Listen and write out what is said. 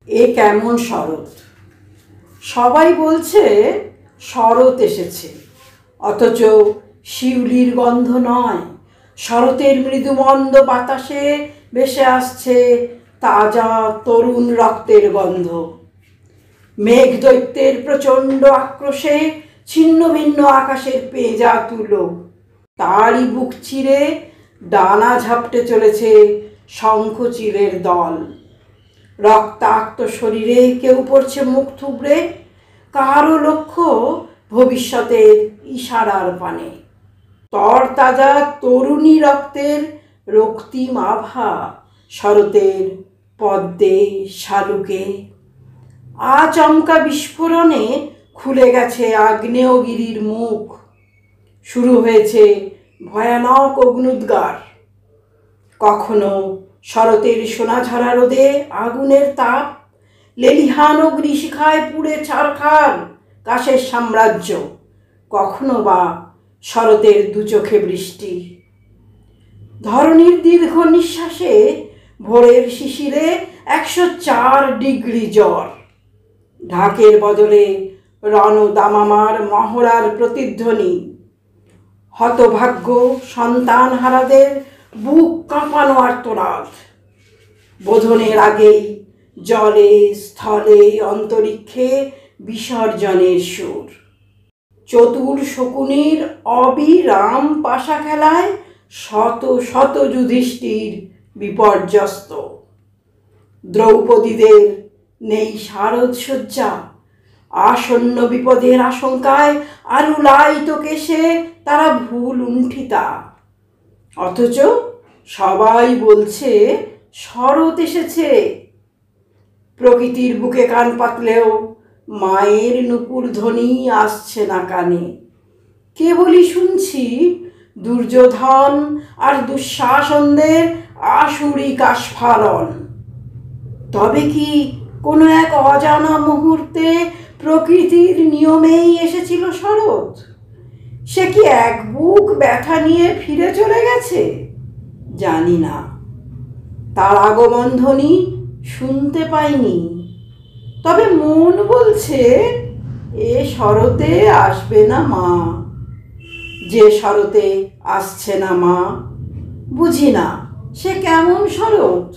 এ কেমন শরৎ! সবাই বলছে শরৎ এসেছে, অথচ শিউলির গন্ধ নয়, শরতের মৃদুমন্দ বাতাসে ভেসে আসছে তাজা তরুণ রক্তের গন্ধ। মেঘদৈত্যের প্রচণ্ড আক্রোশে ছিন্ন ভিন্ন আকাশের পেঁজা তুলো, তারই বুক চিরে ডানা ঝাপটে চলেছে শঙ্খচিলের দল। রক্তাক্ত শরীরে কেউ পড়ছে মুখ থুবড়ে, কারো লক্ষ্য ভবিষ্যতের ইশারার পানে। তরতাজা তরুণী রক্তের রক্তিম আভা শরতের পদ্মে শালুকে। আচমকা বিস্ফোরণে খুলে গেছে আগ্নেয়গিরির মুখ, শুরু হয়েছে ভয়ানক অগ্নুদ্গার। কখনো শরতের সোনাঝরা রোদে আগুনের তাপ, লেলিহান অগ্নিশিখায় পুড়ে ছারখার কাশের সাম্রাজ্য, কখনো বা শরতের দুচোখে বৃষ্টি। ধরণীর দীর্ঘ নিঃশ্বাসে ভোরের শিশিরে 104 ডিগ্রি জ্বর। ঢাকের বদলে রণদামামার মহড়ার প্রতিধ্বনি। হতভাগ্য সন্তানহারাদের বুক কাঁপানো আর্তনাদ। বোধনের আগেই জলে স্থলে অন্তরিক্ষে বিসর্জনের সুর। চতুর শকুনির অবিরাম পাশা খেলায় শত শত যুধিষ্ঠির বিপর্যস্ত। দ্রৌপদীদের নেই শারদসজ্জা, আসন্ন বিপদের আশঙ্কায় আরুলায়িত কেশে তারা ভুলুণ্ঠিতা। অথচ সবাই বলছে শরৎ এসেছে। প্রকৃতির বুকে কান পাতলেও মায়ের নূপুর ধ্বনি আসছে না কানে। কেবলই শুনছি দুর্যোধন আর দুঃশাসনদের আসুরিক আস্ফালন। তবে কি কোনো এক অজানা মুহূর্তে প্রকৃতির নিয়মেই এসেছিল শরৎ? সে কি এক বুক ব্যথা নিয়ে ফিরে চলে গেছে? জানি না। তার আগমন ধ্বনি শুনতে পাইনি, তবে মন বলছে এ শরতে আসবে না মা। যে শরতে আসছে না মা, বুঝি না সে কেমন শরৎ।